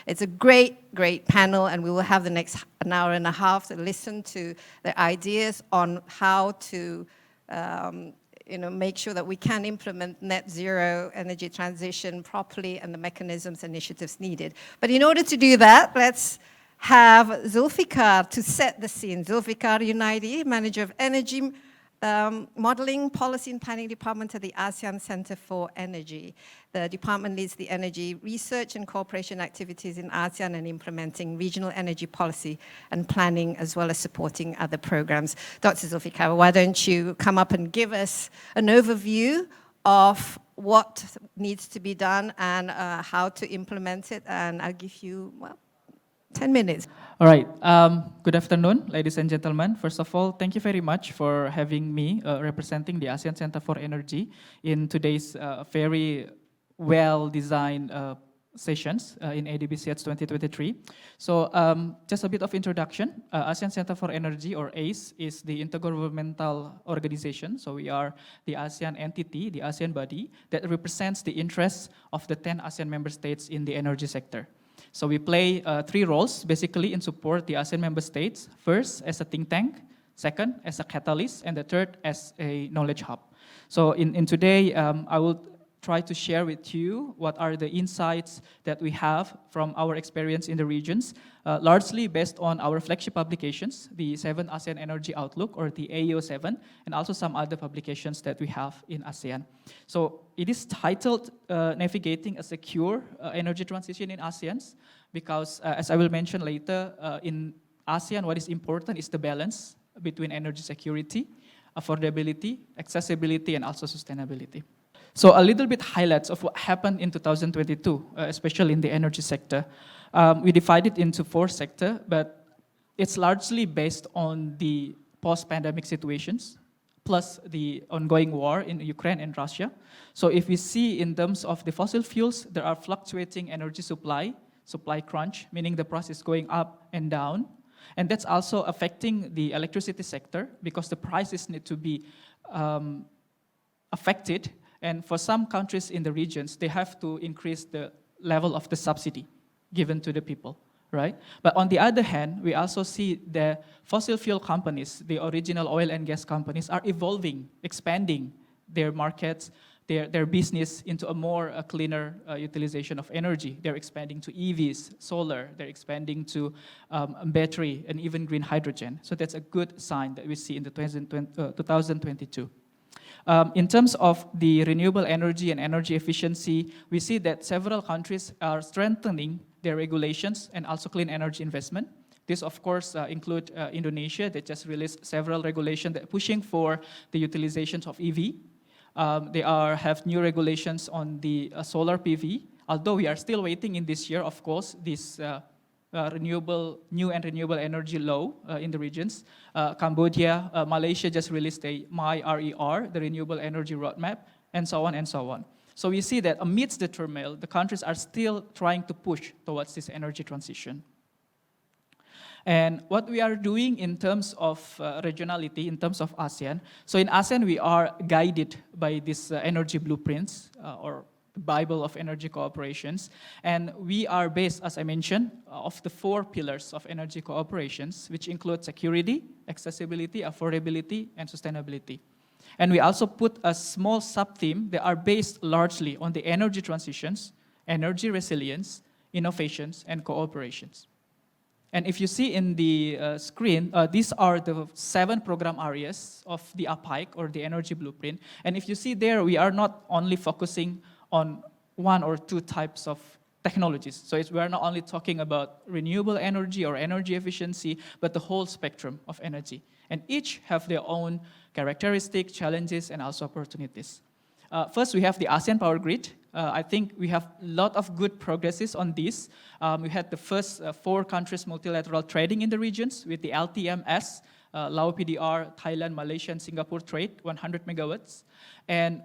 It's a great panel, and we will have the next an hour and a half to listen to the ideas on how to make sure that we can implement net zero energy transition properly and the mechanisms, initiatives needed. But in order to do that, let's have Zulfikar to set the scene. Zulfikar Yurnaidi, Manager of Energy Modeling, Policy and Planning Department at the ASEAN Center for Energy. The department leads the energy research and cooperation activities in ASEAN and implementing regional energy policy and planning, as well as supporting other programs. Dr. Zulfikar, why don't you come up and give us an overview of what needs to be done and how to implement it, and I'll give you, 10 minutes. All right. Good afternoon, ladies and gentlemen. First of all, thank you very much for having me representing the ASEAN Center for Energy in today's very well-designed sessions in ADB SEADS 2023. So just a bit of introduction. ASEAN Center for Energy, or ACE, is the intergovernmental organization. So we are the ASEAN entity, the ASEAN body, that represents the interests of the 10 ASEAN member states in the energy sector. So we play 3 roles, basically, in support the ASEAN member states. First, as a think tank. Second, as a catalyst. And the third, as a knowledge hub. So in today, I will try to share with you what are the insights that we have from our experience in the regions, largely based on our flagship publications, the 7 ASEAN Energy Outlook, or the AEO7, and also some other publications that we have in ASEAN. So it is titled Navigating a Secure Energy Transition in ASEAN, because as I will mention later, in ASEAN, what is important is the balance between energy security, affordability, accessibility, and also sustainability. So a little bit highlights of what happened in 2022, especially in the energy sector. We divided into 4 sectors, but it's largely based on the post-pandemic situations, plus the ongoing war in Ukraine and Russia. So if we see in terms of the fossil fuels, there are fluctuating energy supply crunch, meaning the price is going up and down. And that's also affecting the electricity sector because the prices need to be affected. And for some countries in the regions, they have to increase the level of the subsidy given to the people, right? But on the other hand, we also see the fossil fuel companies, the original oil and gas companies, are evolving, expanding their markets, their business into a more cleaner utilization of energy. They're expanding to EVs, solar, they're expanding to battery, and even green hydrogen. So that's a good sign that we see in the 2022. In terms of the renewable energy and energy efficiency, we see that several countries are strengthening their regulations and also clean energy investment. This, of course, include Indonesia that just released several regulations that are pushing for the utilizations of EV. They have new regulations on the solar PV, although we are still waiting in this year, of course, this new and renewable energy law in the regions. Cambodia, Malaysia just released a MyRER, the renewable energy roadmap, and so on and so on. So we see that amidst the turmoil, the countries are still trying to push towards this energy transition. And what we are doing in terms of regionality, in terms of ASEAN, so in ASEAN we are guided by these energy blueprints, or the Bible of energy cooperations. And we are based, as I mentioned, of the 4 pillars of energy cooperations, which include security, accessibility, affordability, and sustainability. And we also put a small sub-theme that are based largely on the energy transitions, energy resilience, innovations, and cooperations. And if you see in the screen, these are the 7 program areas of the APIC, or the energy blueprint. And if you see there, we are not only focusing on 1 or 2 types of technologies. So we're not only talking about renewable energy or energy efficiency, but the whole spectrum of energy. And each have their own characteristics, challenges, and also opportunities. First, we have the ASEAN Power Grid. I think we have a lot of good progresses on this. We had the first 4 countries multilateral trading in the regions with the LTMS, Lao PDR, Thailand, Malaysia, and Singapore trade, 100 megawatts. And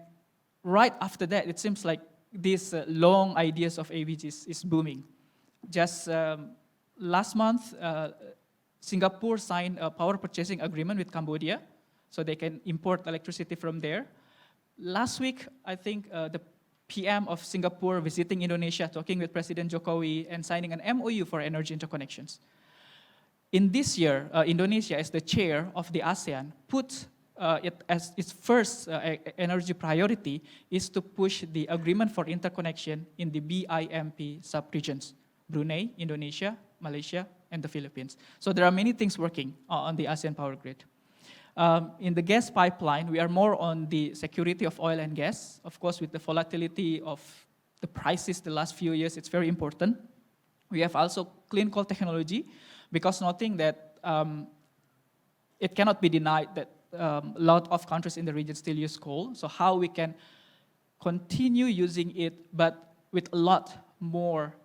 right after that, it seems like these long ideas of AVGs is booming. Just last month, Singapore signed a power purchasing agreement with Cambodia, so they can import electricity from there. Last week, I think the PM of Singapore visiting Indonesia, talking with President Jokowi, and signing an MOU for energy interconnections. In this year, Indonesia, as the chair of the ASEAN, put it as its first energy priority is to push the agreement for interconnection in the BIMP sub-regions, Brunei, Indonesia, Malaysia, and the Philippines. So there are many things working on the ASEAN power grid. In the gas pipeline, we are more on the security of oil and gas. Of course, with the volatility of the prices the last few years, it's very important. We have also clean coal technology, because noting that it cannot be denied that a lot of countries in the region still use coal. So how we can continue using it, but with a lot more,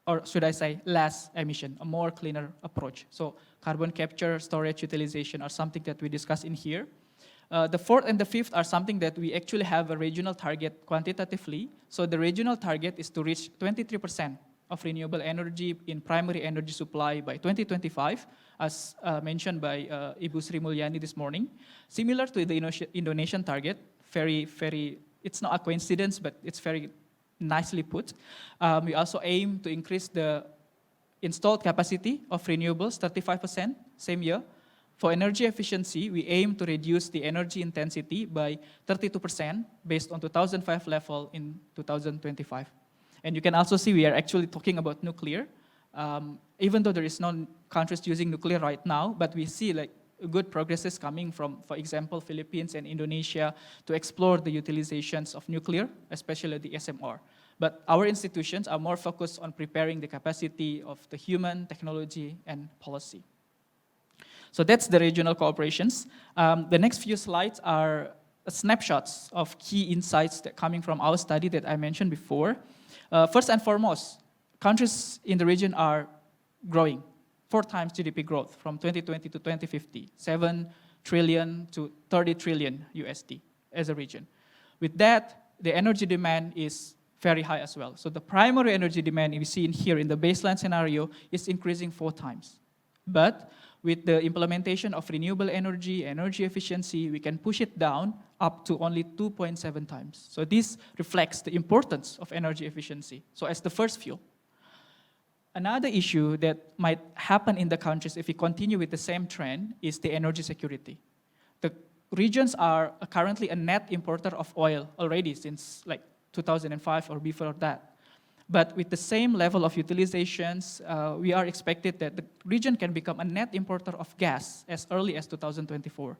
or should I say less emission, a more cleaner approach. So carbon capture, storage, utilization are something that we discuss in here. The fourth and the fifth are something that we actually have a regional target quantitatively. So the regional target is to reach 23% of renewable energy in primary energy supply by 2025, as mentioned by Ibu Sri Mulyani this morning. Similar to the Indonesian target, it's not a coincidence, but it's very nicely put. We also aim to increase the installed capacity of renewables 35% same year. For energy efficiency, we aim to reduce the energy intensity by 32% based on 2005 level in 2025. And you can also see we are actually talking about nuclear, even though there is no countries using nuclear right now, but we see like good progresses coming from, for example, Philippines and Indonesia to explore the utilizations of nuclear, especially the SMR. But our institutions are more focused on preparing the capacity of the human, technology, and policy. So that's the regional cooperations. The next few slides are snapshots of key insights that coming from our study that I mentioned before. First and foremost, countries in the region are growing, 4 times GDP growth from 2020 to 2050, 7 trillion to 30 trillion USD as a region. With that, the energy demand is very high as well. So the primary energy demand we see in here in the baseline scenario is increasing 4 times. But with the implementation of renewable energy, energy efficiency, we can push it down up to only 2.7 times. So this reflects the importance of energy efficiency. So as the first fuel. Another issue that might happen in the countries if we continue with the same trend is the energy security. The regions are currently a net importer of oil already since like 2005 or before that. But with the same level of utilizations, we are expected that the region can become a net importer of gas as early as 2024.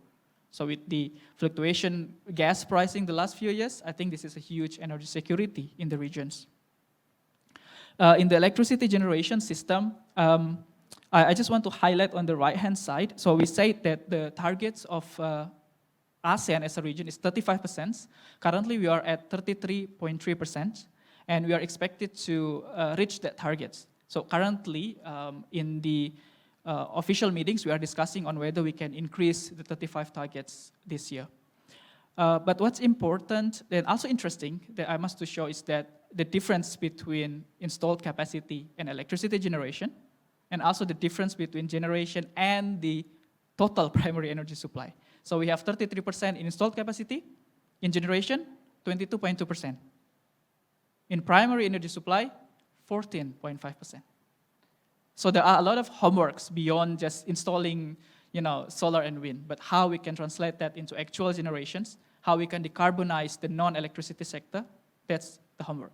So with the fluctuation gas pricing the last few years, I think this is a huge energy security in the regions. In the electricity generation system, I just want to highlight on the right-hand side. So we say that the targets of ASEAN as a region is 35%. Currently, we are at 33.3%, and we are expected to reach that target. So currently, in the official meetings, we are discussing on whether we can increase the 35 targets this year. But what's important and also interesting that I must to show is that the difference between installed capacity and electricity generation, and also the difference between generation and the total primary energy supply. So we have 33% in installed capacity, in generation, 22.2%. In primary energy supply, 14.5%. So there are a lot of homeworks beyond just installing, solar and wind, but how we can translate that into actual generations, how we can decarbonize the non-electricity sector, that's the homework.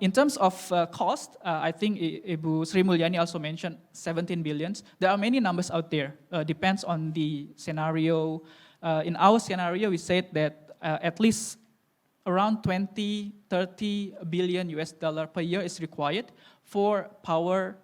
In terms of cost, I think Ibu Sri Mulyani also mentioned 17 billion. There are many numbers out there. Depends on the scenario. In our scenario, we said that at least around 20-30 billion US dollar per year is required for power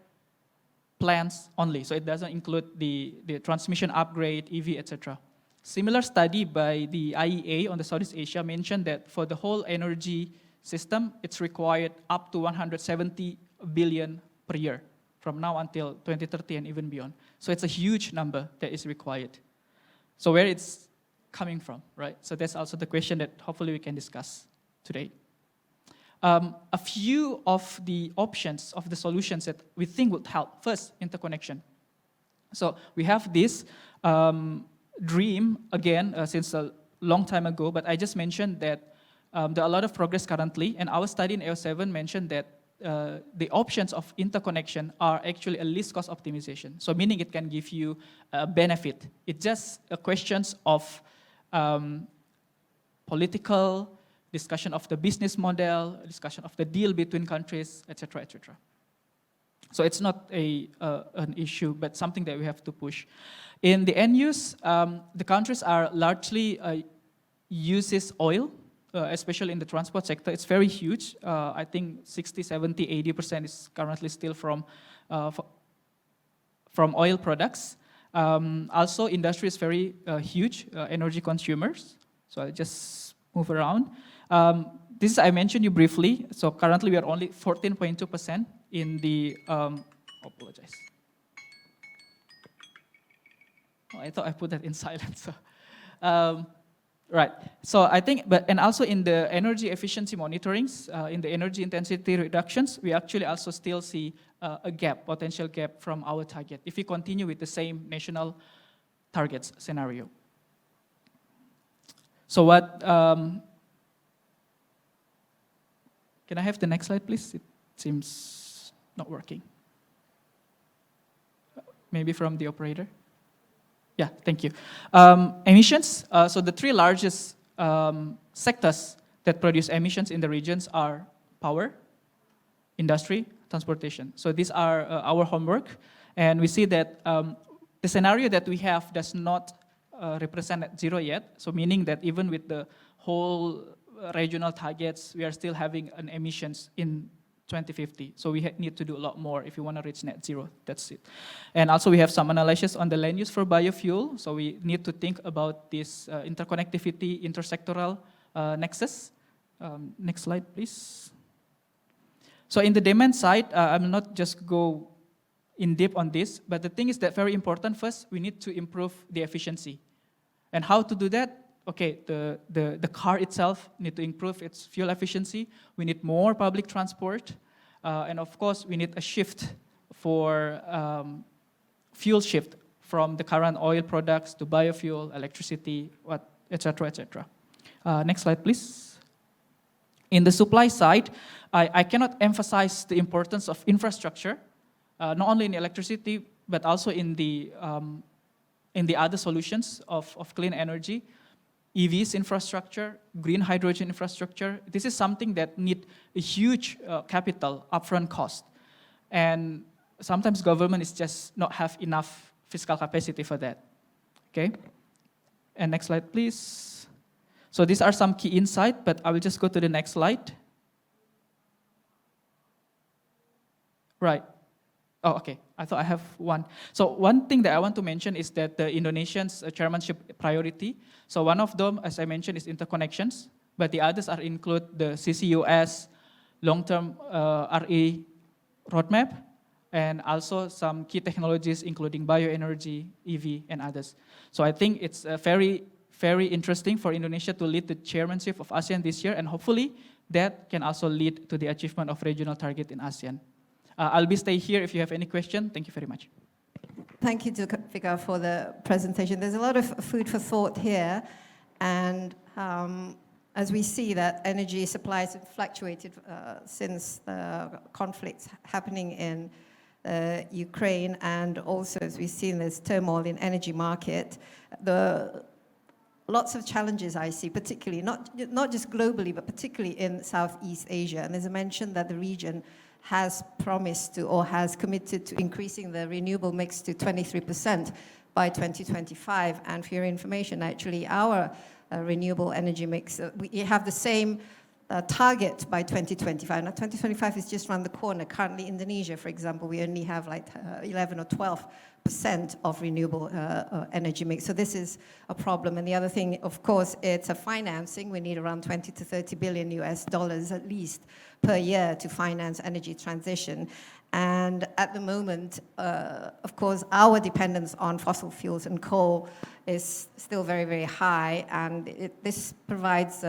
plants only. So it doesn't include the transmission upgrade, EV, etc. Similar study by the IEA on the Southeast Asia mentioned that for the whole energy system, it's required up to 170 billion per year from now until 2030 and even beyond. So it's a huge number that is required. So where it's coming from, right? So that's also the question that hopefully we can discuss today. A few of the options of the solutions that we think would help. First, interconnection. So we have this dream, again, since a long time ago, but I just mentioned that there are a lot of progress currently, and our study in AO7 mentioned that the options of interconnection are actually a least cost optimization. So meaning it can give you a benefit. It's just a question of political discussion of the business model, discussion of the deal between countries, etc., etc. So it's not an issue, but something that we have to push. In the end use, the countries are largely uses oil, especially in the transport sector. It's very huge. I think 60, 70, 80% is currently still from oil products. Also, industry is very huge, energy consumers. So I just move around. This I mentioned you briefly. So currently we are only 14.2% in the, apologize. Oh, I thought I put that in silent. So, right. So I think, and also in the energy efficiency monitorings, in the energy intensity reductions, we actually also still see a gap, potential gap from our target, if we continue with the same national targets scenario. So what, can I have the next slide, please? It seems not working. Maybe from the operator? Yeah, thank you. Emissions, so the three largest sectors that produce emissions in the regions are power, industry, transportation. So these are our homework, and we see that the scenario that we have does not represent net zero yet, so meaning that even with the whole regional targets, we are still having an emissions in 2050. So we need to do a lot more if we want to reach net zero. That's it. And also we have some analysis on the land use for biofuel. So we need to think about this interconnectivity, intersectoral nexus. Next slide, please. So in the demand side, I will not just go in deep on this, but the thing is that very important first, we need to improve the efficiency. And how to do that? Okay, the car itself need to improve its fuel efficiency. We need more public transport. And of course, we need a shift for fuel shift from the current oil products to biofuel, electricity, etc., etc. Next slide, please. In the supply side, I cannot emphasize the importance of infrastructure, not only in electricity, but also in the other solutions of clean energy. EVs infrastructure, green hydrogen infrastructure. This is something that need a huge capital upfront cost. And sometimes government is just not have enough fiscal capacity for that. Okay? And next slide, please. So these are some key insights, but I will just go to the next slide. Right. Oh, okay. I thought I have one. So one thing that I want to mention is that the Indonesian's chairmanship priority. So one of them, as I mentioned, is interconnections, but the others are include the CCUS, long-term RE roadmap, and also some key technologies including bioenergy, EV, and others. So I think it's very, very interesting for Indonesia to lead the chairmanship of ASEAN this year, and hopefully that can also lead to the achievement of regional target in ASEAN. I'll be stay here if you have any question. Thank you very much. Thank you, Zulfikar, for the presentation. There's a lot of food for thought here, and as we see that energy supplies have fluctuated since the conflicts happening in Ukraine, and also as we've seen there's turmoil in energy market, lots of challenges I see, particularly, not just globally, but particularly in Southeast Asia. And there's a mention that the region has promised to or has committed to increasing the renewable mix to 23% by 2025. And for your information, actually, our renewable energy mix, we have the same target by 2025. Now, 2025 is just around the corner. Currently, Indonesia, for example, we only have like 11 or 12% of renewable energy mix. So this is a problem. And the other thing, of course, it's a financing. We need around 20 to 30 billion US dollars at least per year to finance energy transition. And at the moment, of course, our dependence on fossil fuels and coal is still very, very high. And this provides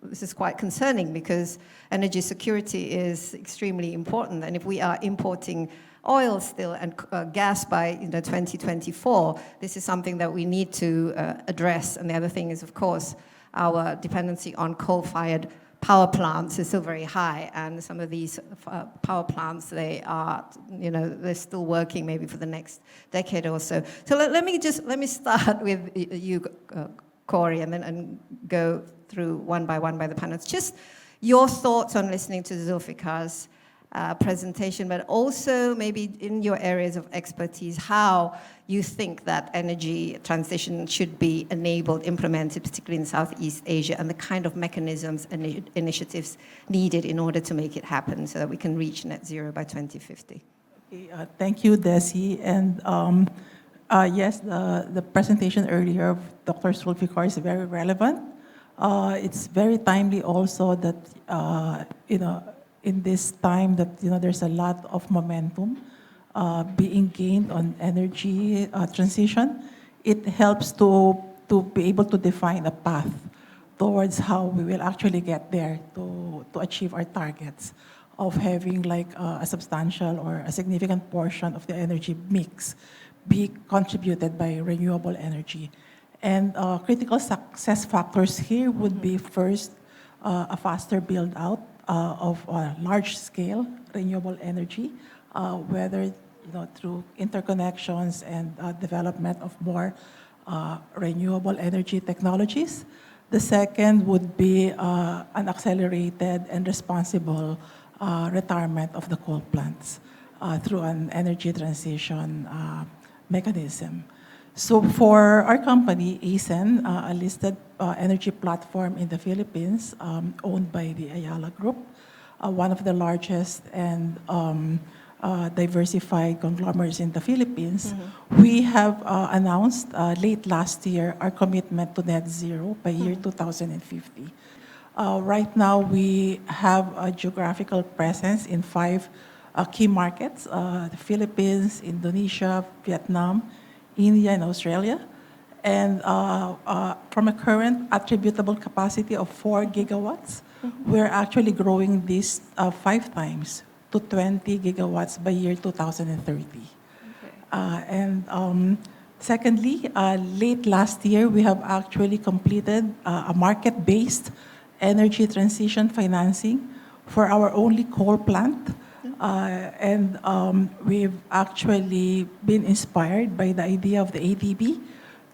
this is quite concerning because energy security is extremely important. And if we are importing oil still and gas by 2024, this is something that we need to address. And the other thing is, of course, our dependency on coal-fired power plants is still very high, and some of these power plants, they are, they're still working maybe for the next decade or so. So let me start with you, Corey, and then go through one by the panelists. Just your thoughts on listening to Zulfikar's presentation, but also maybe in your areas of expertise, how you think that energy transition should be enabled, implemented, particularly in Southeast Asia, and the kind of mechanisms and initiatives needed in order to make it happen so that we can reach net zero by 2050. Okay, thank you, Desi. And yes, the presentation earlier of Dr. Zulfikar is very relevant. It's very timely also that, in this time that there's a lot of momentum being gained on energy transition. It helps to be able to define a path towards how we will actually get there to achieve our targets of having like a substantial or a significant portion of the energy mix be contributed by renewable energy. And critical success factors here would be first a faster build out of large-scale renewable energy, whether through interconnections and development of more renewable energy technologies. The second would be an accelerated and responsible retirement of the coal plants through an energy transition mechanism. So for our company, ASEAN, a listed energy platform in the Philippines, owned by the Ayala Group, one of the largest and diversified conglomerates in the Philippines, we have announced late last year our commitment to net zero by year 2050. Right now, we have a geographical presence in 5 key markets, the Philippines, Indonesia, Vietnam, India, and Australia. And from a current attributable capacity of 4 gigawatts, we're actually growing this 5 times to 20 gigawatts by year 2030. Okay. Secondly, late last year, we have actually completed a market-based energy transition financing for our only coal plant. We've actually been inspired by the idea of the ADB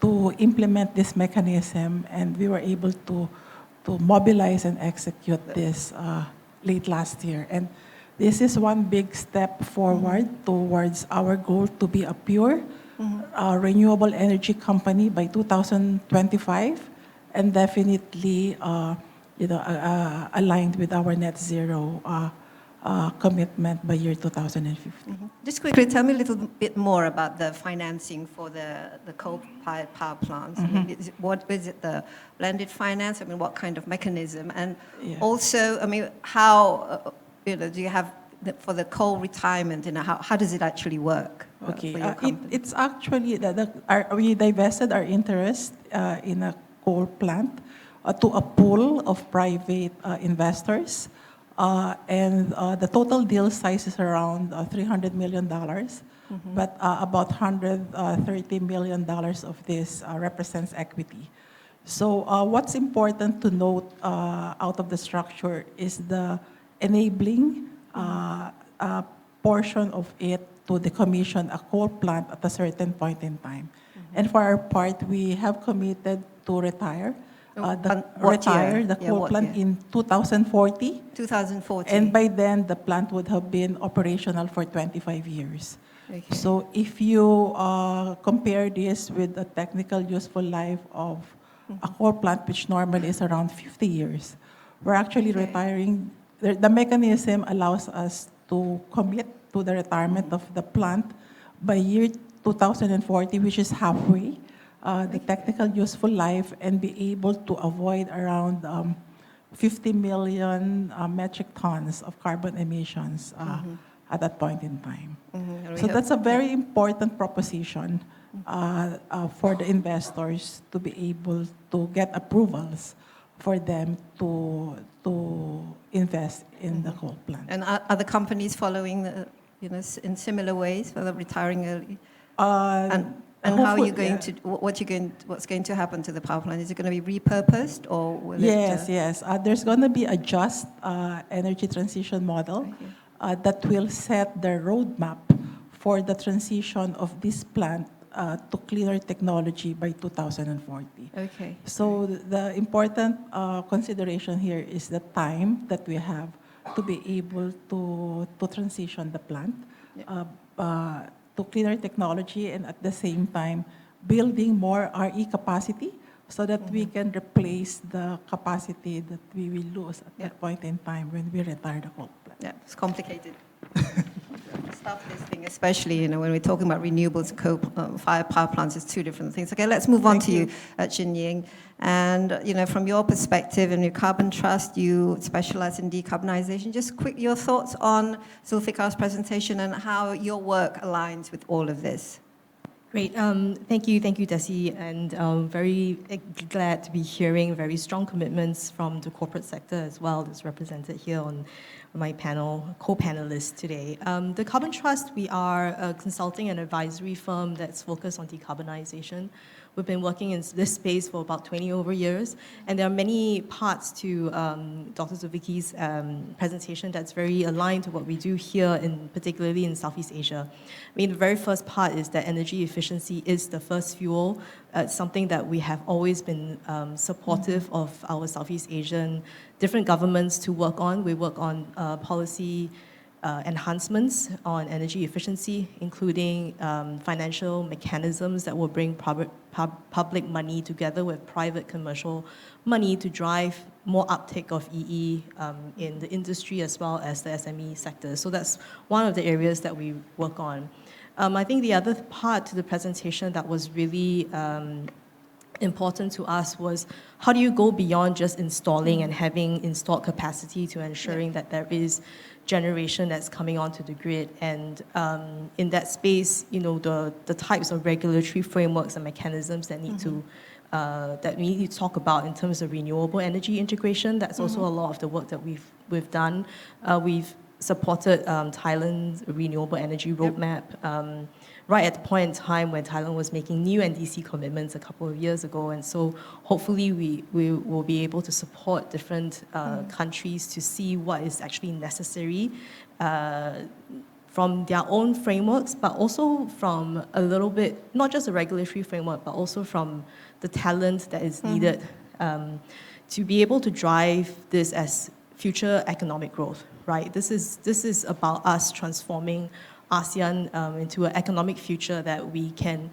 to implement this mechanism, and we were able to mobilize and execute this late last year. And this is one big step forward towards our goal to be a pure renewable energy company by 2025, and definitely aligned with our net zero commitment by year 2050. Just quickly, tell me a little bit more about the financing for the coal-fired power plants. I mean, what is it, the blended finance? I mean, what kind of mechanism? And also, I mean, how, do you have, for the coal retirement, how does it actually work? Okay, for your company? it's actually, we divested our interest in a coal plant to a pool of private investors. The total deal size is around $300 million, but about $130 million of this represents equity. So what's important to note out of the structure is the enabling portion of it to decommission a coal plant at a certain point in time. And for our part, we have committed to retire the coal plant in 2040. 2040. And by then, the plant would have been operational for 25 years. Okay. So if you compare this with the technical useful life of a coal plant, which normally is around 50 years, we're actually retiring. The mechanism allows us to commit to the retirement of the plant by year 2040, which is halfway the technical useful life, and be able to avoid around 50 million metric tons of carbon emissions at that point in time. So that's a very important proposition for the investors to be able to get approvals for them to invest in the coal plant. And are other companies following, in similar ways, whether retiring early? And how are you going to, what's going to happen to the power plant? Is it going to be repurposed, or will Yes. There's going to be a just energy transition model that will set the roadmap for the transition of this plant to cleaner technology by 2040. Okay. So the important consideration here is the time that we have to be able to transition the plant to cleaner technology, and at the same time building more RE capacity so that we can replace the capacity that we will lose at that point in time when we retire the coal plant. Yeah, it's complicated. Stuff this thing, especially when we're talking about renewables, coal-fired power plants, is two different things. Okay, let's move on to you, Chin Ying. And from your perspective and your Carbon Trust, you specialize in decarbonization. Just quick, your thoughts on Zulfikar's presentation and how your work aligns with all of this. Great. Thank you, Desi, and very glad to be hearing very strong commitments from the corporate sector as well that's represented here on my panel, co-panelists today. The Carbon Trust, we are a consulting and advisory firm that's focused on decarbonization. We've been working in this space for about 20 over years, and there are many parts to Dr. Zulfikar's presentation that's very aligned to what we do here, particularly in Southeast Asia. I mean, the very first part is that energy efficiency is the first fuel. It's something that we have always been supportive of our Southeast Asian different governments to work on. We work on policy enhancements on energy efficiency, including financial mechanisms that will bring public money together with private commercial money to drive more uptake of EE in the industry as well as the SME sector. So that's one of the areas that we work on. I think the other part to the presentation that was really important to us was how do you go beyond just installing and having installed capacity to ensuring that there is generation that's coming onto the grid, and in that space, the types of regulatory frameworks and mechanisms that need to that we need to talk about in terms of renewable energy integration. That's also a lot of the work that we've done. We've supported Thailand's renewable energy roadmap right at the point in time when Thailand was making new NDC commitments a couple of years ago. And so hopefully we will be able to support different countries to see what is actually necessary from their own frameworks, but also from a little bit, not just a regulatory framework, but also from the talent that is needed to be able to drive this as future economic growth, right? This is about us transforming ASEAN into an economic future that we can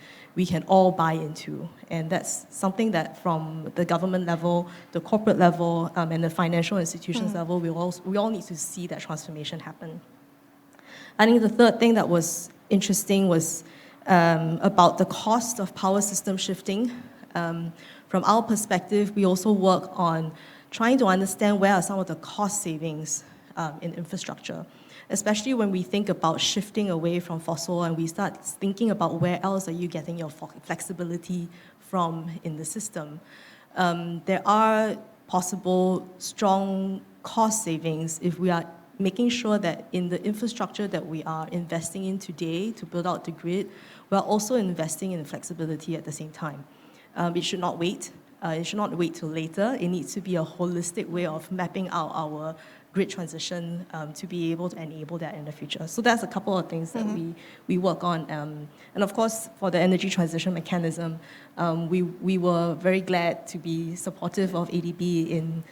all buy into. And that's something that from the government level, the corporate level, and the financial institutions level, we all need to see that transformation happen. I think the third thing that was interesting was about the cost of power system shifting. From our perspective, we also work on trying to understand where are some of the cost savings in infrastructure, especially when we think about shifting away from fossil and we start thinking about where else are you getting your flexibility from in the system. There are possible strong cost savings if we are making sure that in the infrastructure that we are investing in today to build out the grid, we're also investing in flexibility at the same time. It should not wait. It should not wait till later. It needs to be a holistic way of mapping out our grid transition to be able to enable that in the future. So that's a couple of things that we work on. And of course, for the energy transition mechanism, we were very glad to be supportive of ADB in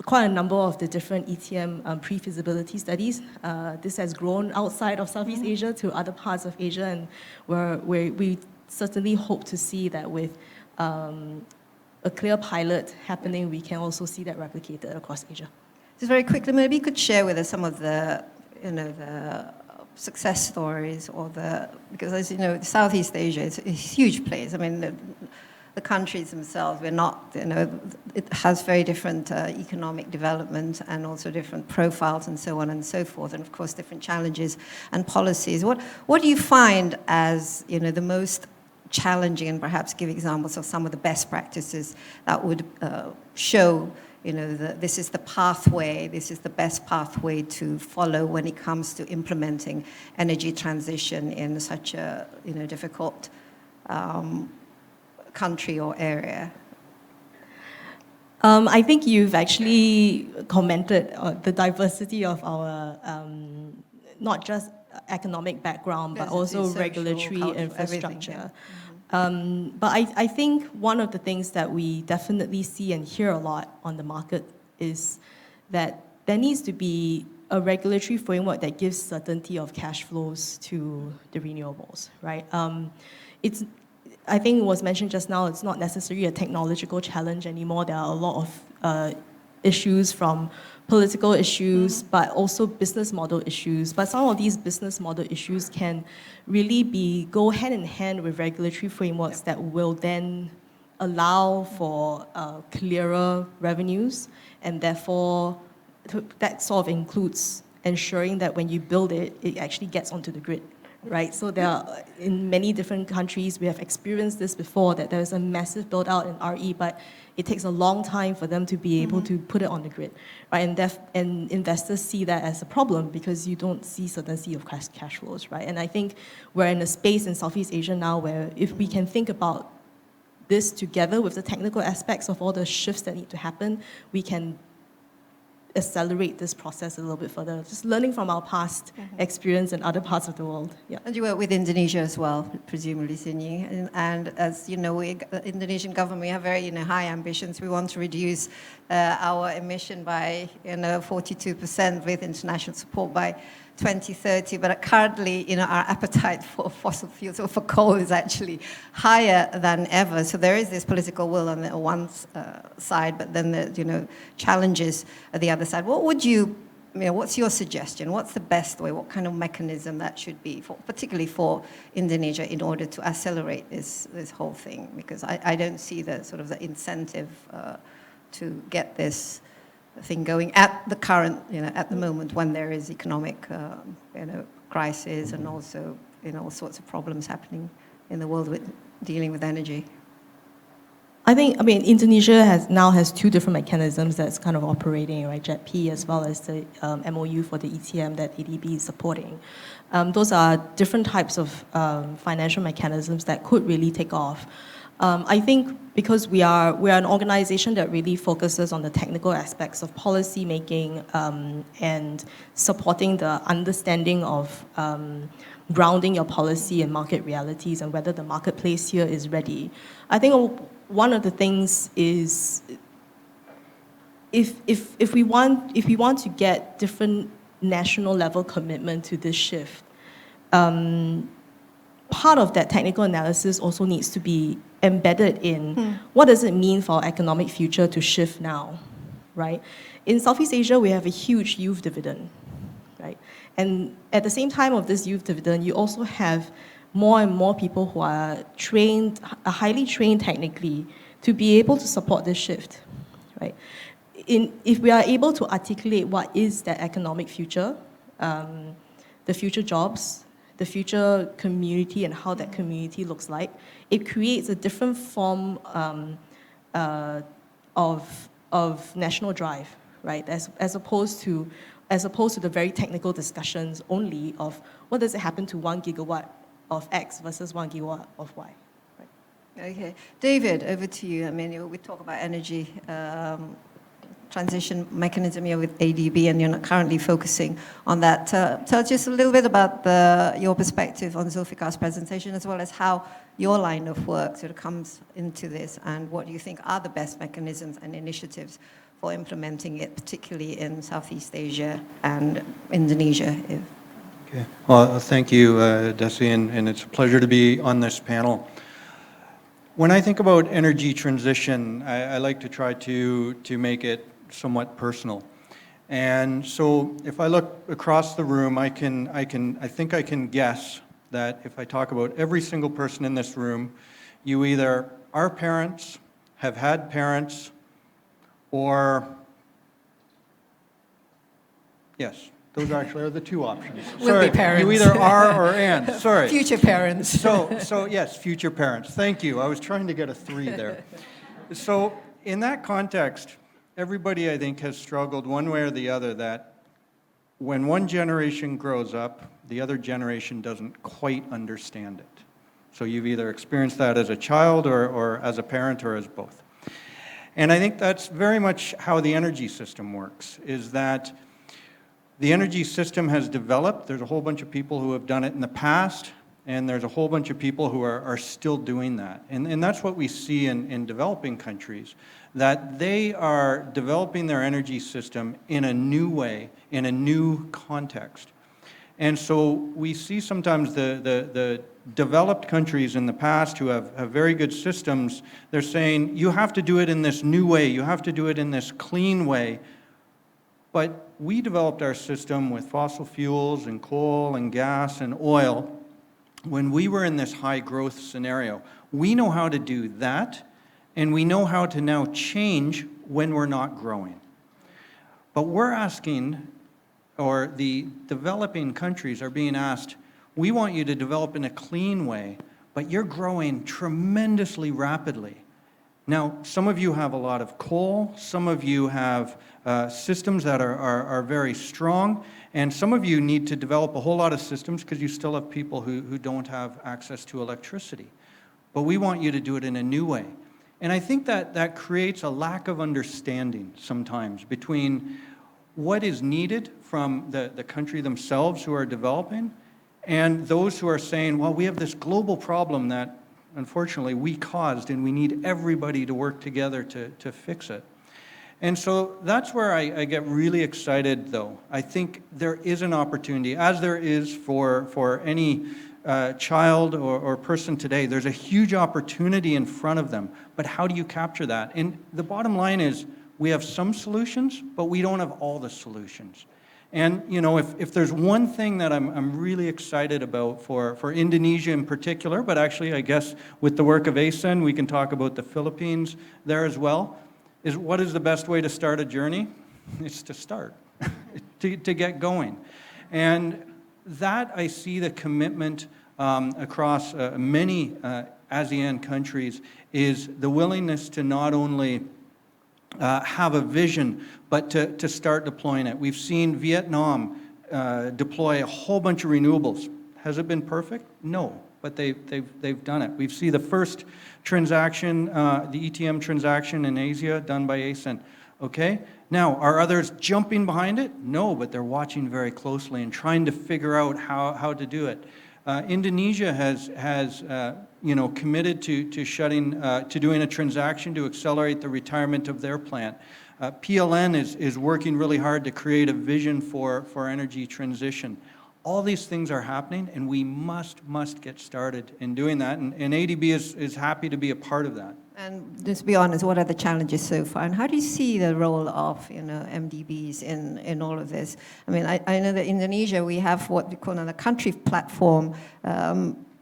quite a number of the different ETM pre-feasibility studies. This has grown outside of Southeast Asia to other parts of Asia, and we certainly hope to see that with a clear pilot happening, we can also see that replicated across Asia. Just very quickly, maybe you could share with us some of the, the success stories because as you know, Southeast Asia is a huge place. I mean, the countries themselves, we're not, it has very different economic development and also different profiles and so on and so forth, and of course different challenges and policies. What do you find as, the most challenging, and perhaps give examples of some of the best practices that would show, this is the pathway, this is the best pathway to follow when it comes to implementing energy transition in such a difficult country or area? I think you've actually commented on the diversity of our, not just economic background, but also regulatory infrastructure. But I think one of the things that we definitely see and hear a lot on the market is that there needs to be a regulatory framework that gives certainty of cash flows to the renewables, right? I think it was mentioned just now, it's not necessarily a technological challenge anymore. There are a lot of issues, from political issues, but also business model issues. But some of these business model issues can really go hand in hand with regulatory frameworks that will then allow for clearer revenues, and therefore that sort of includes ensuring that when you build it, it actually gets onto the grid. Right, so there are, in many different countries, we have experienced this before, that there's a massive build out in RE, but it takes a long time for them to be able to put it on the grid, right? And investors see that as a problem because you don't see certainty of cash flows, right? And I think we're in a space in Southeast Asia now where if we can think about this together with the technical aspects of all the shifts that need to happen, we can accelerate this process a little bit further, just learning from our past experience in other parts of the world. Yeah. And you work with Indonesia as well, presumably, Sinyi. And as you know, the Indonesian government, we have very high ambitions. We want to reduce our emission by 42% with international support by 2030, but currently, our appetite for fossil fuels or for coal is actually higher than ever. So there is this political will on the one side, but then the challenges at the other side. What would what's your suggestion? What's the best way? What kind of mechanism that should be, particularly for Indonesia, in order to accelerate this whole thing? Because I don't see the sort of the incentive to get this thing going at the current, at the moment when there is economic, crisis and also, all sorts of problems happening in the world with dealing with energy. I mean, Indonesia now has two different mechanisms that's kind of operating, right? JETP as well as the MOU for the ETM that ADB is supporting. Those are different types of financial mechanisms that could really take off. I think because we are an organization that really focuses on the technical aspects of policy making and supporting the understanding of grounding your policy in market realities and whether the marketplace here is ready. I think one of the things is if we want to get different national level commitment to this shift, part of that technical analysis also needs to be embedded in what does it mean for our economic future to shift now, right? In Southeast Asia, we have a huge youth dividend, right? And at the same time of this youth dividend, you also have more and more people who are highly trained technically to be able to support this shift, right? If we are able to articulate what is that economic future, the future jobs, the future community and how that community looks like, it creates a different form of national drive, right? As opposed to the very technical discussions only of what does it happen to 1 gigawatt of X versus 1 gigawatt of Y. Right? Okay, David, over to you. I mean, we talk about energy transition mechanism here with ADB, and you're not currently focusing on that. Tell us just a little bit about your perspective on Zulfikar's presentation, as well as how your line of work sort of comes into this, and what you think are the best mechanisms and initiatives for implementing it, particularly in Southeast Asia and Indonesia. Okay. Well, thank you, Desi, and it's a pleasure to be on this panel. When I think about energy transition, I like to try to make it somewhat personal. And so if I look across the room, I think I can guess that if I talk about every single person in this room, you either are parents, have had parents, or yes, those actually are the two options. Will be parents. You either are or and. Sorry. Future parents. So yes, future parents. Thank you. I was trying to get a 3 there. So in that context, everybody, I think, has struggled one way or the other that when one generation grows up, the other generation doesn't quite understand it. So you've either experienced that as a child or as a parent or as both. And I think that's very much how the energy system works, is that the energy system has developed. There's a whole bunch of people who have done it in the past, and there's a whole bunch of people who are still doing that. And that's what we see in developing countries, that they are developing their energy system in a new way, in a new context. And so we see sometimes the developed countries in the past who have very good systems, they're saying, you have to do it in this new way, you have to do it in this clean way. But we developed our system with fossil fuels and coal and gas and oil when we were in this high growth scenario. We know how to do that, and we know how to now change when we're not growing. But we're asking, or the developing countries are being asked, we want you to develop in a clean way, but you're growing tremendously rapidly. Now, some of you have a lot of coal, some of you have systems that are very strong, and some of you need to develop a whole lot of systems because you still have people who don't have access to electricity. But we want you to do it in a new way. And I think that creates a lack of understanding sometimes between what is needed from the country themselves who are developing and those who are saying, well, we have this global problem that unfortunately we caused and we need everybody to work together to fix it. And so that's where I get really excited, though. I think there is an opportunity, as there is for any child or person today. There's a huge opportunity in front of them, but how do you capture that? And the bottom line is we have some solutions, but we don't have all the solutions. And you know, if there's one thing that I'm really excited about for Indonesia in particular, but actually I guess with the work of ASEAN, we can talk about the Philippines there as well, is what is the best way to start a journey? It's to start, to get going. And that I see the commitment across many ASEAN countries is the willingness to not only have a vision, but to start deploying it. We've seen Vietnam deploy a whole bunch of renewables. Has it been perfect? No, but they've done it. We've seen the first transaction, the ETM transaction in Asia done by ASEAN. Okay, now are others jumping behind it? No, but they're watching very closely and trying to figure out how to do it. Indonesia has committed to doing a transaction to accelerate the retirement of their plant. PLN is working really hard to create a vision for energy transition. All these things are happening, and we must get started in doing that. And ADB is happy to be a part of that. And just be honest, what are the challenges so far? And how do you see the role of MDBs in all of this? I mean, I know that in Indonesia we have what we call a country platform,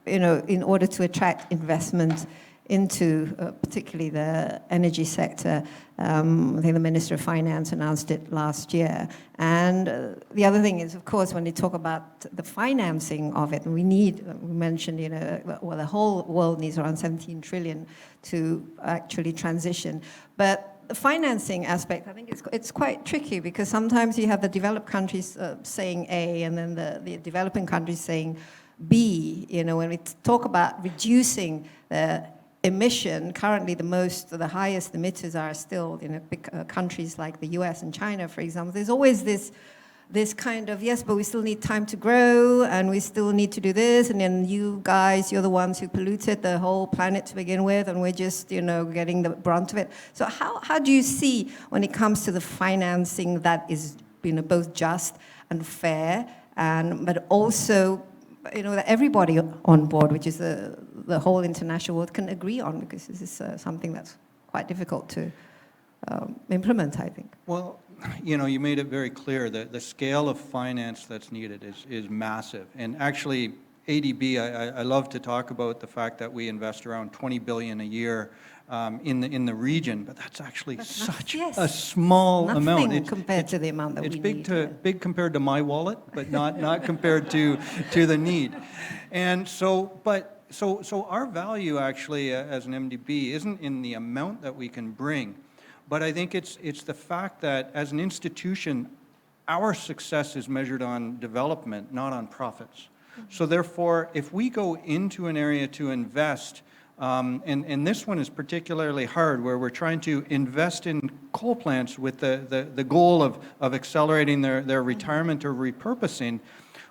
in order to attract investment into particularly the energy sector. I think the Minister of Finance announced it last year. And the other thing is, of course, when they talk about the financing of it, we mentioned, the whole world needs around 17 trillion to actually transition. But the financing aspect, I think it's quite tricky because sometimes you have the developed countries saying A and then the developing countries saying B. When we talk about reducing the emission, currently the highest emitters are still big countries like the US and China, for example. There's always this kind of, yes, but we still need time to grow and we still need to do this, and then you guys, you're the ones who polluted the whole planet to begin with, and we're just getting the brunt of it. So how do you see when it comes to the financing that is both just and fair, but also that everybody on board, which is the whole international world, can agree on, because this is something that's quite difficult to implement, I think. Well, you made it very clear that the scale of finance that's needed is massive. And actually, ADB, I love to talk about the fact that we invest around 20 billion a year in the region, but that's actually such a small amount. Nothing compared to the amount that we need. It's big compared to my wallet, but not compared to the need. And so our value actually as an MDB isn't in the amount that we can bring, But I think it's the fact that as an institution, our success is measured on development, not on profits. So therefore, if we go into an area to invest, and this one is particularly hard, where we're trying to invest in coal plants with the goal of accelerating their retirement or repurposing,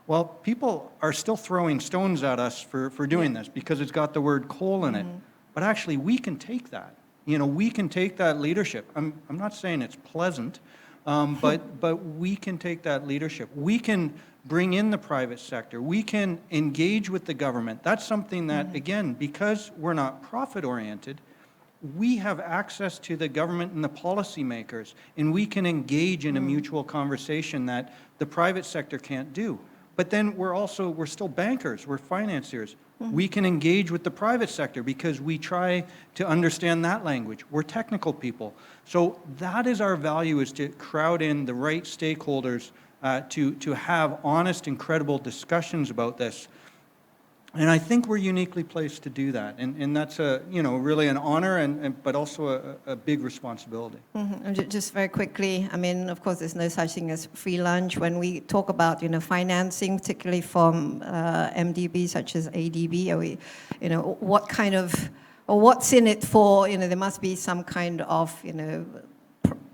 well, people are still throwing stones at us for doing this because it's got the word coal in it. But actually, we can take that. You know, we can take that leadership. I'm not saying it's pleasant, but we can take that leadership. We can bring in the private sector. We can engage with the government. That's something that, again, because we're not profit-oriented, we have access to the government and the policymakers, and we can engage in a mutual conversation that the private sector can't do. But then we're still bankers, we're financiers. We can engage with the private sector because we try to understand that language. We're technical people. So that is our value, is to crowd in the right stakeholders to have honest and credible discussions about this. And I think we're uniquely placed to do that. And that's really an honor, but also a big responsibility. And just very quickly, I mean, of course, there's no such thing as free lunch. When we talk about, financing, particularly from MDB such as ADB, what kind of, or what's in it for, there must be some kind of,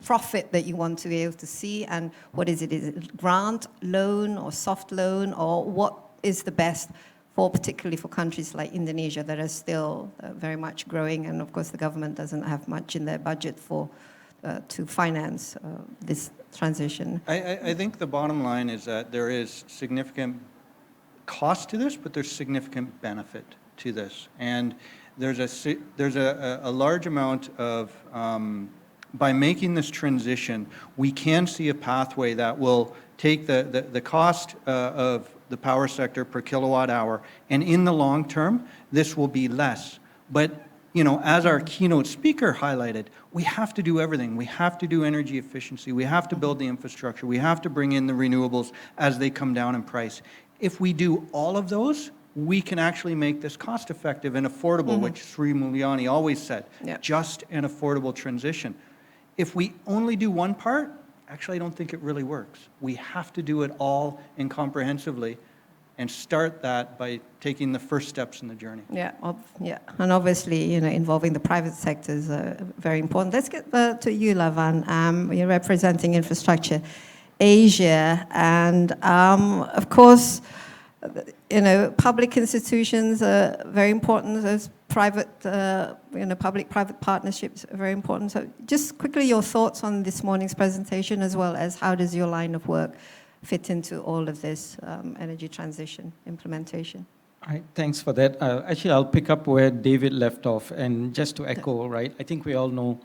profit that you want to be able to see. And what is it? Is it grant, loan, or soft loan, or what is the best particularly for countries like Indonesia that are still very much growing, and of course the government doesn't have much in their budget to finance this transition? I think the bottom line is that there is significant cost to this, but there's significant benefit to this, and there's a large amount of by making this transition, we can see a pathway that will take the cost of the power sector per kilowatt hour, and in the long term, this will be less. But, as our keynote speaker highlighted, we have to do everything. We have to do energy efficiency. We have to build the infrastructure. We have to bring in the renewables as they come down in price. If we do all of those, we can actually make this cost-effective and affordable, which Sri Mulyani always said, just and affordable transition. If we only do one part, actually, I don't think it really works. We have to do it all and comprehensively, and start that by taking the first steps in the journey. Yeah, and obviously, involving the private sector is very important. Let's get to you, Lavan. You're representing Infrastructure Asia, and of course, public institutions are very important. There's private, public-private partnerships are very important. So just quickly, your thoughts on this morning's presentation, as well as how does your line of work fit into all of this energy transition implementation? All right, thanks for that. Actually, I'll pick up where David left off, and just to echo, right, I think we all know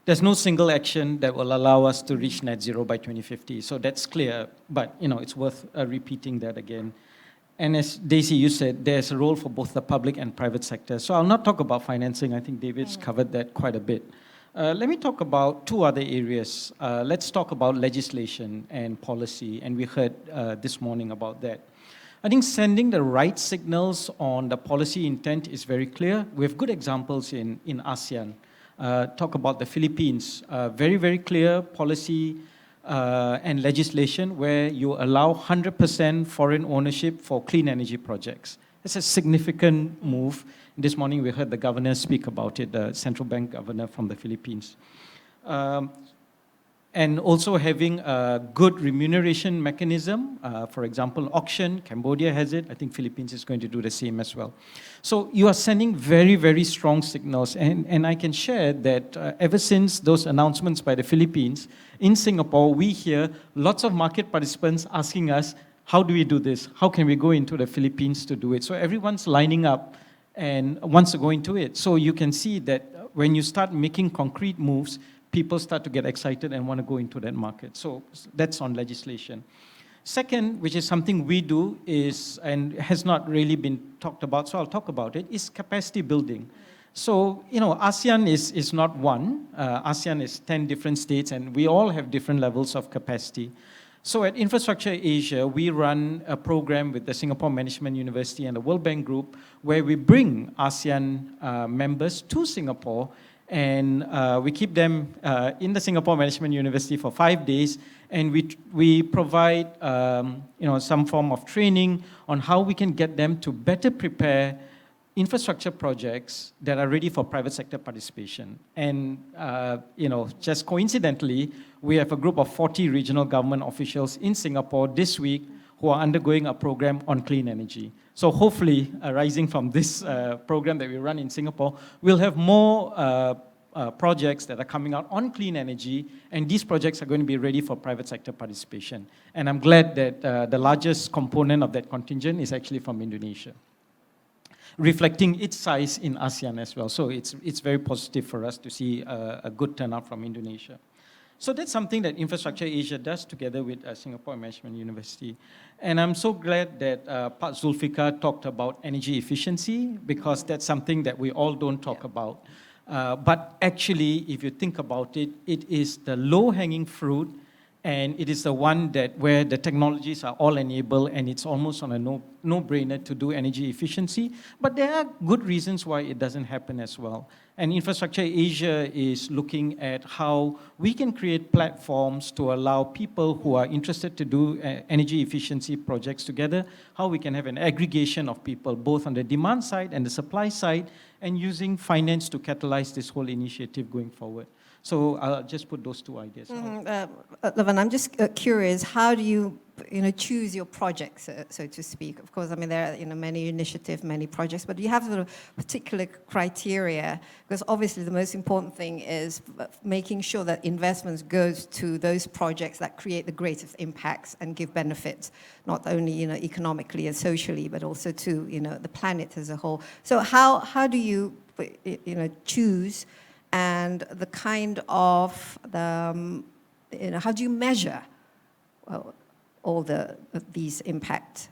there's no single action that will allow us to reach net zero by 2050. So that's clear, but it's worth repeating that again. And as Daisy, you said, there's a role for both the public and private sector. So I'll not talk about financing. I think David's covered that quite a bit. Let me talk about two other areas. Let's talk about legislation and policy, and we heard this morning about that. I think sending the right signals on the policy intent is very clear. We have good examples in ASEAN. Talk about the Philippines. Very, very clear policy and legislation where you allow 100% foreign ownership for clean energy projects. It's a significant move. This morning we heard the governor speak about it, the central bank governor from the Philippines. And also having a good remuneration mechanism. For example, auction, Cambodia has it. I think Philippines is going to do the same as well. So you are sending very, very strong signals. And I can share that ever since those announcements by the Philippines, in Singapore, we hear lots of market participants asking us, how do we do this? How can we go into the Philippines to do it? So everyone's lining up and wants to go into it. So you can see that when you start making concrete moves, people start to get excited and want to go into that market. So that's on legislation. Second, which is something we do is, and has not really been talked about, so I'll talk about it, is capacity building. So, ASEAN is not one. ASEAN is 10 different states, and we all have different levels of capacity. So at Infrastructure Asia, we run a program with the Singapore Management University and the World Bank Group where we bring ASEAN members to Singapore And we keep them in the Singapore Management University for 5 days, and we provide some form of training on how we can get them to better prepare infrastructure projects that are ready for private sector participation. And just coincidentally, we have a group of 40 regional government officials in Singapore this week who are undergoing a program on clean energy. So hopefully, arising from this program that we run in Singapore, we'll have more projects that are coming out on clean energy, and these projects are going to be ready for private sector participation. And I'm glad that the largest component of that contingent is actually from Indonesia, reflecting its size in ASEAN as well. So it's very positive for us to see a good turnout from Indonesia. So that's something that Infrastructure Asia does together with Singapore Management University. And I'm so glad that Pak Zulfikar talked about energy efficiency, because that's something that we all don't talk about. But actually, if you think about it, it is the low-hanging fruit, and it is the one that where the technologies are all enabled, and it's almost on a no-brainer to do energy efficiency. But there are good reasons why it doesn't happen as well. And Infrastructure Asia is looking at how we can create platforms to allow people who are interested to do energy efficiency projects together, how we can have an aggregation of people, both on the demand side and the supply side, and using finance to catalyze this whole initiative going forward. So I'll just put those two ideas out. Lavan, I'm just curious, how do you choose your projects, so to speak? Of course, I mean, there are many initiatives, many projects, but do you have sort of particular criteria? Because obviously the most important thing is making sure that investments goes to those projects that create the greatest impacts and give benefits, not only economically and socially, but also to the planet as a whole. So how do you choose? And the kind of how do you measure all these impact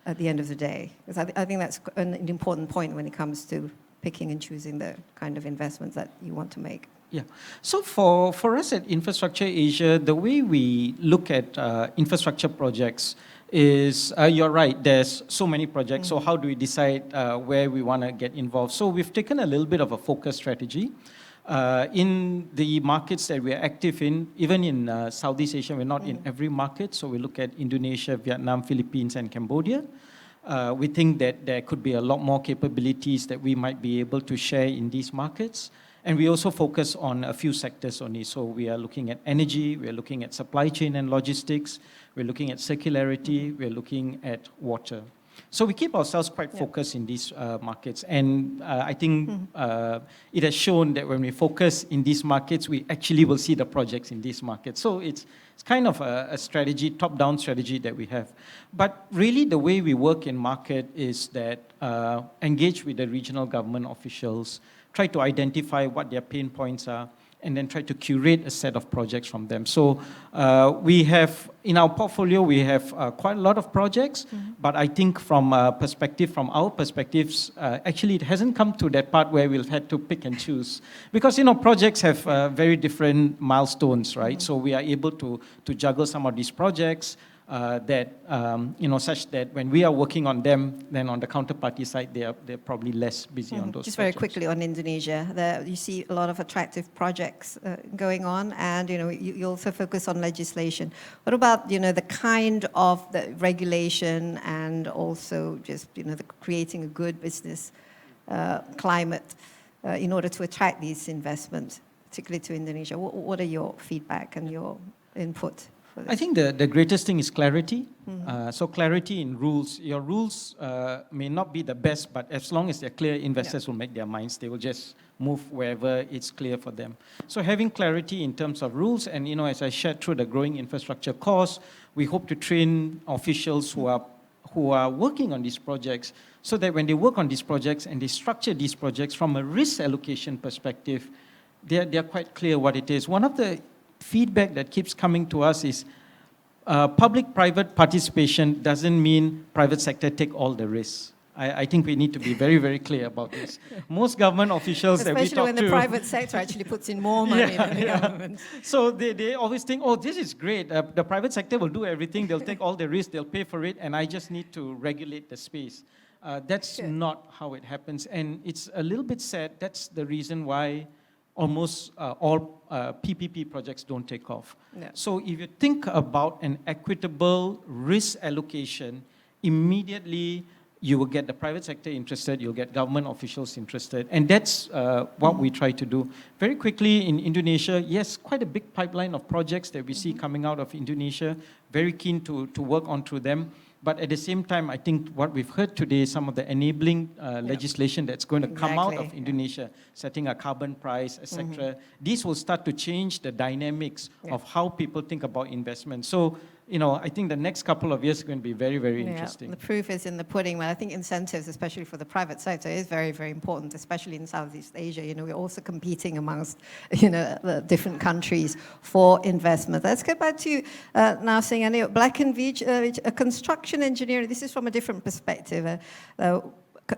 at the end of the day? Because I think that's an important point when it comes to picking and choosing the kind of investments that you want to make. Yeah. So for us at Infrastructure Asia, the way we look at infrastructure projects is, you're right, there's so many projects, so how do we decide where we want to get involved? So we've taken a little bit of a focus strategy. In the markets that we're active in, even in Southeast Asia, we're not in every market, so we look at Indonesia, Vietnam, Philippines, and Cambodia. We think that there could be a lot more capabilities that we might be able to share in these markets. And we also focus on a few sectors only. So we are looking at energy, we're looking at supply chain and logistics, we're looking at circularity, we're looking at water. So we keep ourselves quite focused in these markets. And I think it has shown that when we focus in these markets, we actually will see the projects in these markets. So it's kind of a strategy, top-down strategy that we have. But really the way we work in market is that engage with the regional government officials, try to identify what their pain points are, and then try to curate a set of projects from them. So we have, in our portfolio, we have quite a lot of projects, but I think from our perspectives, actually it hasn't come to that part where we've had to pick and choose. Because, projects have very different milestones, right? So we are able to juggle some of these projects such that when we are working on them, then on the counterparty side, they're probably less busy on those Just projects. very quickly on Indonesia, you see a lot of attractive projects going on, and you also focus on legislation. What about the kind of the regulation and also just the creating a good business climate in order to attract these investments, particularly to Indonesia? What are your feedback and your input? I think the greatest thing is clarity. So clarity in rules. Your rules may not be the best, but as long as they're clear, investors will make their minds. They will just move wherever it's clear for them. So having clarity in terms of rules, and as I shared through the growing infrastructure course, we hope to train officials who are working on these projects, so that when they work on these projects and they structure these projects from a risk allocation perspective, they're quite clear what it is. One of the feedback that keeps coming to us is public-private participation doesn't mean private sector take all the risks. I think we need to be very, very clear about this. Most government officials that we talk to... Especially when the private sector actually puts in more money than the government. So they always think, this is great. The private sector will do everything. They'll take all the risks. They'll pay for it. And I just need to regulate the space. That's not how it happens. And it's a little bit sad. That's the reason why almost all PPP projects don't take off. Yeah. So if you think about an equitable risk allocation, immediately you will get the private sector interested, you'll get government officials interested, and that's what we try to do. Very quickly in Indonesia, yes, quite a big pipeline of projects that we see coming out of Indonesia, very keen to work on through them. But at the same time, I think what we've heard today, some of the enabling legislation that's going to come out of Exactly. Indonesia, setting a carbon price, etc., these will start to change the dynamics of how people think about investment. So, I think the next couple of years are going to be very, very interesting. The proof is in the pudding. Well, I think incentives, especially for the private sector, is very, very important, especially in Southeast Asia. We're also competing amongst, the different countries for investment. Let's get back to Narsingh. And Black and Veatch, a construction engineering. This is from a different perspective.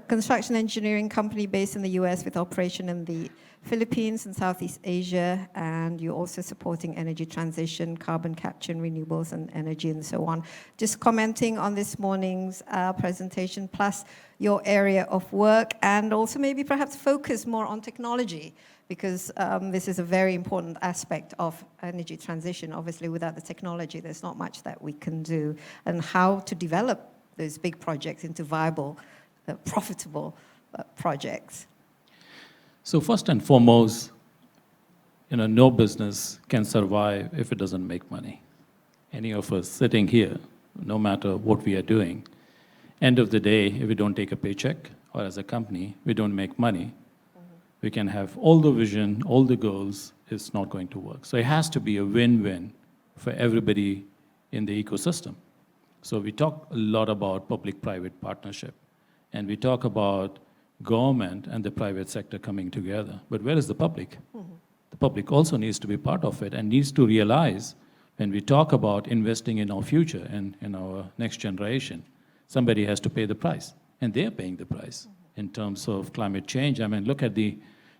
Construction engineering company based in the US with operation in the Philippines and Southeast Asia, and you're also supporting energy transition, carbon capture and renewables and energy and so on. Just commenting on this morning's presentation, plus your area of work, and also maybe perhaps focus more on technology, because this is a very important aspect of energy transition. Obviously, without the technology, there's not much that we can do, and how to develop those big projects into viable, profitable projects. So first and foremost, no business can survive if it doesn't make money. Any of us sitting here, no matter what we are doing, end of the day, if we don't take a paycheck, or as a company, we don't make money, we can have all the vision, all the goals, it's not going to work. So it has to be a win-win for everybody in the ecosystem. So we talk a lot about public-private partnership, and we talk about government and the private sector coming together. But where is the public? The public also needs to be part of it and needs to realize when we talk about investing in our future and in our next generation, somebody has to pay the price. And they're paying the price in terms of climate change. I mean, look at the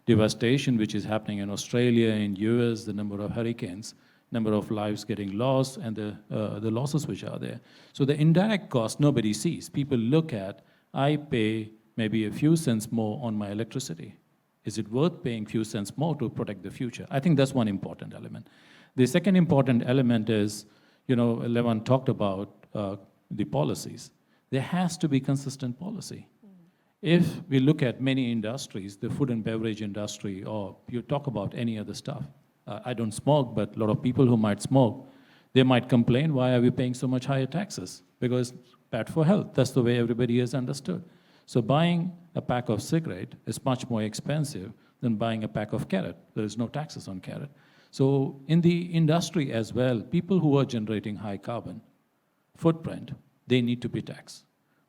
devastation which is happening in Australia, in US, the number of hurricanes, number of lives getting lost, and the losses which are there. So the indirect cost nobody sees. People look at, I pay maybe a few cents more on my electricity. Is it worth paying a few cents more to protect the future? I think that's one important element. The second important element is, Lavan talked about the policies. There has to be consistent policy. If we look at many industries, the food and beverage industry, or you talk about any other stuff, I don't smoke, but a lot of people who might smoke, they might complain, why are we paying so much higher taxes? Because bad for health. That's the way everybody has understood. So buying a pack of cigarette is much more expensive than buying a pack of carrot. There is no taxes on carrot. So in the industry as well, people who are generating high carbon footprint, they need to be taxed.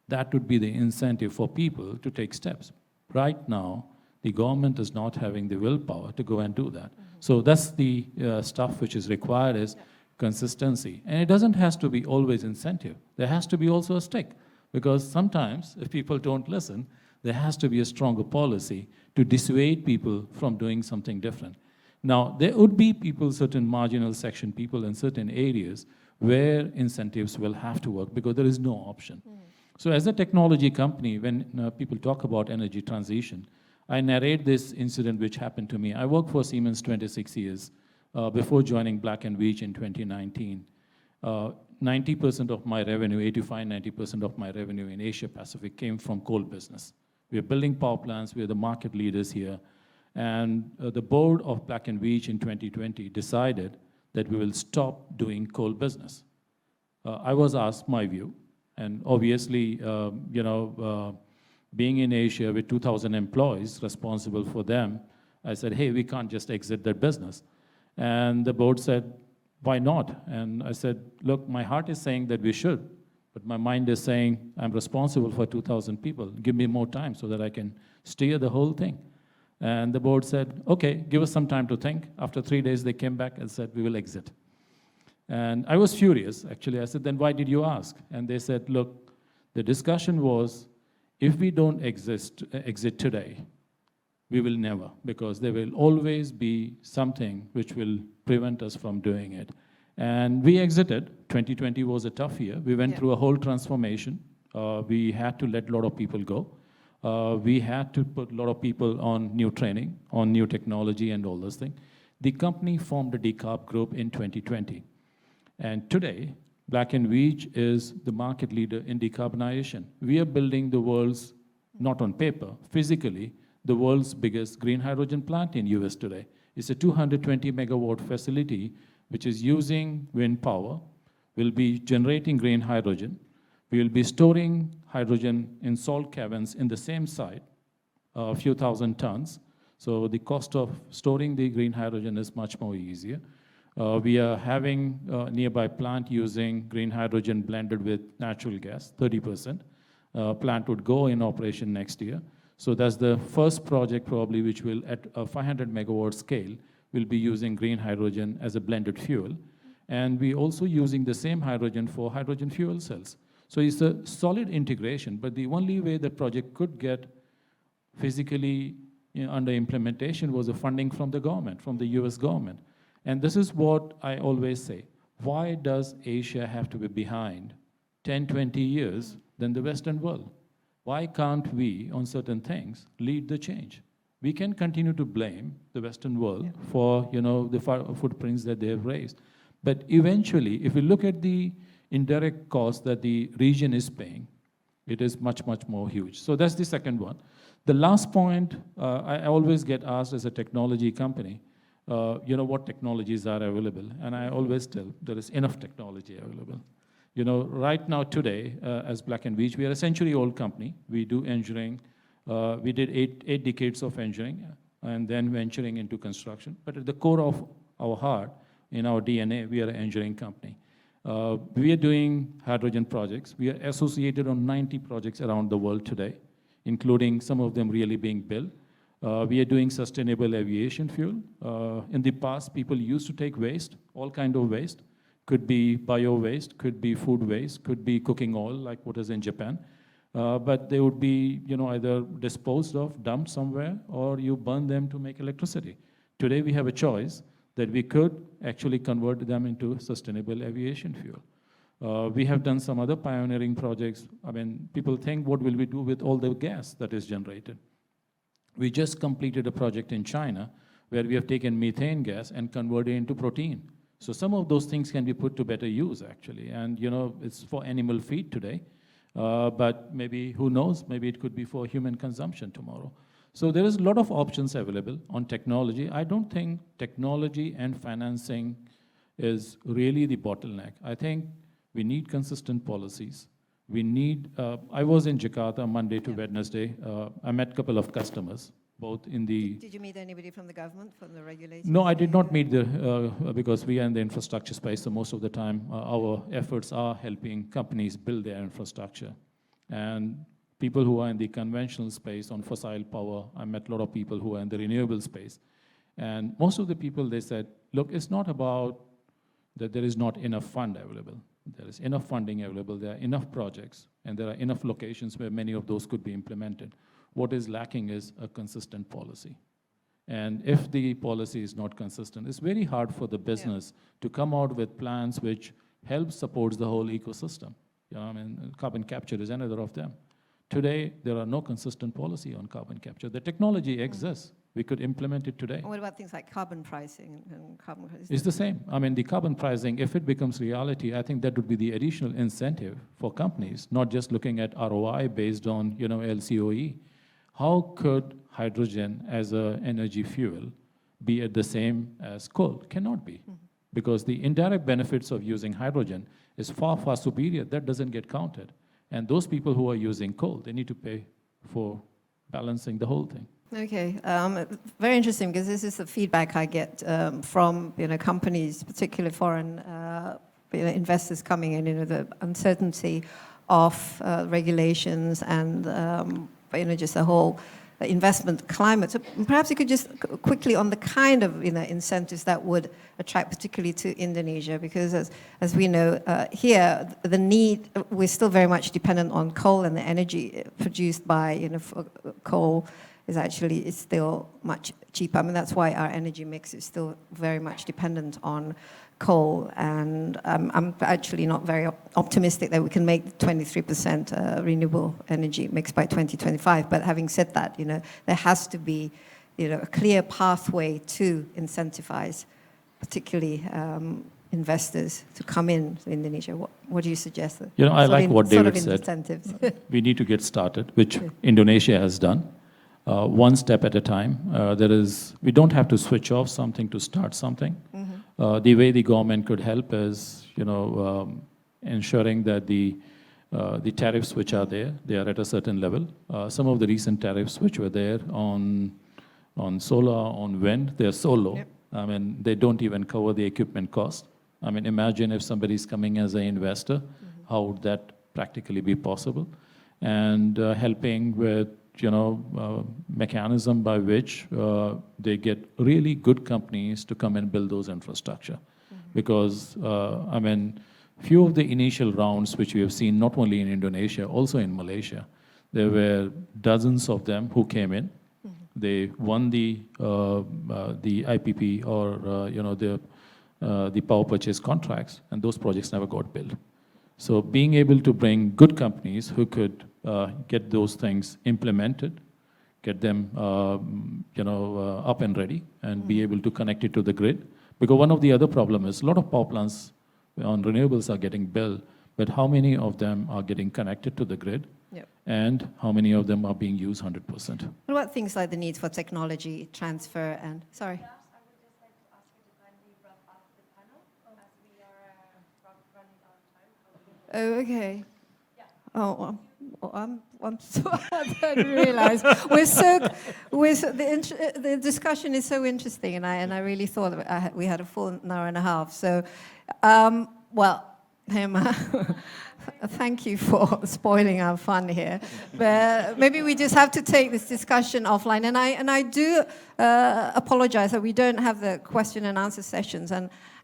That would be the incentive for people to take steps. Right now, the government is not having the willpower to go and do that. So that's the stuff which is required is consistency. And it doesn't have to be always incentive. There has to be also a stick. Because sometimes, if people don't listen, there has to be a stronger policy to dissuade people from doing something different. Now, there would be people, certain marginal section people in certain areas where incentives will have to work because there is no option. So as a technology company, when people talk about energy transition, I narrate this incident which happened to me. I worked for Siemens 26 years before joining Black & Veatch in 2019. 90% of my revenue, 85-90% of my revenue in Asia Pacific came from coal business. We are building power plants, we are the market leaders here. And the board of Black & Veatch in 2020 decided that we will stop doing coal business. I was asked my view, and obviously, being in Asia with 2,000 employees responsible for them, I said, hey, we can't just exit that business. And the board said, why not? And I said, look, my heart is saying that we should, but my mind is saying I'm responsible for 2,000 people. Give me more time so that I can steer the whole thing. And the board said, okay, give us some time to think. After 3 days, they came back and said, we will exit. And I was furious, actually. I said, then why did you ask? And they said, look, the discussion was, if we don't exit today, we will never, because there will always be something which will prevent us from doing it. And we exited. 2020 was a tough year. We went through a whole transformation. We had to let a lot of people go. We had to put a lot of people on new training, on new technology and all those things. The company formed a decarb group in 2020. And today, Black & Veatch is the market leader in decarbonization. We are building the world's, not on paper, physically, the world's biggest green hydrogen plant in US today. It's a 220 megawatt facility, which is using wind power, will be generating green hydrogen. We will be storing hydrogen in salt caverns in the same site, a few thousand tons. So the cost of storing the green hydrogen is much more easier. We are having a nearby plant using green hydrogen blended with natural gas, 30%. Plant would go in operation next year. So that's the first project probably which will, at a 500 megawatt scale, will be using green hydrogen as a blended fuel. And we're also using the same hydrogen for hydrogen fuel cells. So it's a solid integration, but the only way the project could get physically under implementation was the funding from the government, from the US government. And this is what I always say. Why does Asia have to be behind 10, 20 years than the Western world? Why can't we, on certain things, lead the change? We can continue to blame the Western world for the footprints that they have raised. But eventually, if we look at the indirect cost that the region is paying, it is much, much more huge. So that's the second one. The last point, I always get asked as a technology company, what technologies are available? And I always tell there is enough technology available. Right now today, as Black & Veatch, we are a century-old company. We do engineering. We did eight decades of engineering and then venturing into construction. But at the core of our heart, in our DNA, we are an engineering company. We are doing hydrogen projects. We are associated on 90 projects around the world today, including some of them really being built. We are doing sustainable aviation fuel. In the past, people used to take waste, all kind of waste. Could be bio-waste, could be food waste, could be cooking oil, like what is in Japan. But they would be either disposed of, dumped somewhere, or you burn them to make electricity. Today, we have a choice that we could actually convert them into sustainable aviation fuel. We have done some other pioneering projects. I mean, people think, what will we do with all the gas that is generated? We just completed a project in China where we have taken methane gas and converted it into protein. So some of those things can be put to better use, actually. And, it's for animal feed today. But maybe, who knows, maybe it could be for human consumption tomorrow. So there is a lot of options available on technology. I don't think technology and financing is really the bottleneck. I think we need consistent policies. We need, I was in Jakarta Monday to Wednesday. I met a couple of customers, both in the... Did you meet anybody from the government, from the regulators? No, I did not meet because we are in the infrastructure space, so most of the time our efforts are helping companies build their infrastructure. And people who are in the conventional space on fossil power, I met a lot of people who are in the renewable space. And most of the people, they said, look, it's not about that there is not enough fund available. There is enough funding available, there are enough projects, and there are enough locations where many of those could be implemented. What is lacking is a consistent policy. And if the policy is not consistent, it's very hard for the business to come out with plans which help supports the whole ecosystem. Carbon capture is another of them. Today, there are no consistent policy on carbon capture. The technology exists. We could implement it today. What about things like carbon pricing and carbon pricing? It's the same. The carbon pricing, if it becomes reality, I think that would be the additional incentive for companies, not just looking at ROI based on, LCOE. How could hydrogen as an energy fuel be at the same as coal? Cannot be. Because the indirect benefits of using hydrogen is far, far superior. That doesn't get counted. And those people who are using coal, they need to pay for balancing the whole thing. Okay, very interesting, because this is the feedback I get from companies, particularly foreign investors coming in. The uncertainty of regulations and just the whole investment climate. So perhaps you could just quickly on the kind of incentives that would attract particularly to Indonesia, because as we know here, the need, we're still very much dependent on coal and the energy produced by coal is still much cheaper. I mean, that's why our energy mix is still very much dependent on coal, and I'm actually not very optimistic that we can make 23% renewable energy mix by 2025. But having said that, there has to be, a clear pathway to incentivize, particularly investors to come in to Indonesia. What do you suggest? I like what David said. Incentives. We need to get started, which Indonesia has done. One step at a time. We don't have to switch off something to start something. The way the government could help is, ensuring that the tariffs which are there, they are at a certain level. Some of the recent tariffs which were there on solar, on wind, they're so low. Yep. I mean, they don't even cover the equipment cost. I mean, imagine if somebody's coming as an investor, how would that practically be possible? And helping with, mechanism by which they get really good companies to come and build those infrastructure. Because, few of the initial rounds which we have seen, not only in Indonesia, also in Malaysia, there were dozens of them who came in. They won the IPP or, the power purchase contracts, and those projects never got built. So being able to bring good companies who could get those things implemented, get them up and ready, and be able to connect it to the grid. Because one of the other problems is a lot of power plants on renewables are getting built, but how many of them are getting connected to the grid? Yep. And how many of them are being used 100%? What about things like the need for technology transfer and, sorry. Oh, okay. Yeah. Oh, I'm sorry, I didn't realize. The discussion is so interesting, and I really thought that we had a full hour and a half. So, Hema, thank you for spoiling our fun here. But maybe we just have to take this discussion offline. And I do apologize that we don't have the question and answer sessions.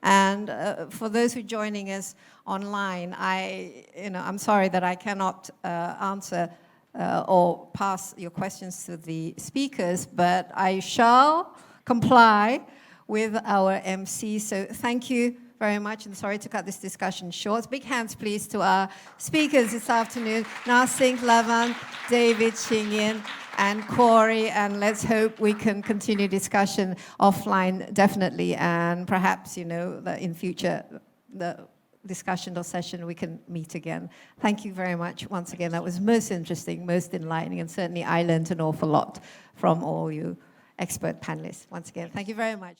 And for those who are joining us online, I'm sorry that I cannot answer or pass your questions to the speakers, but I shall comply with our MC. So thank you very much, and sorry to cut this discussion short. Big hands, please, to our speakers this afternoon, Narsingh, Lavan, David, Xingyin, and Corey, and let's hope we can continue discussion offline, definitely, and perhaps, that in future, the discussion or session, we can meet again. Thank you very much once again. That was most interesting, most enlightening, and certainly I learned an awful lot from all you expert panelists. Once again, thank you very much.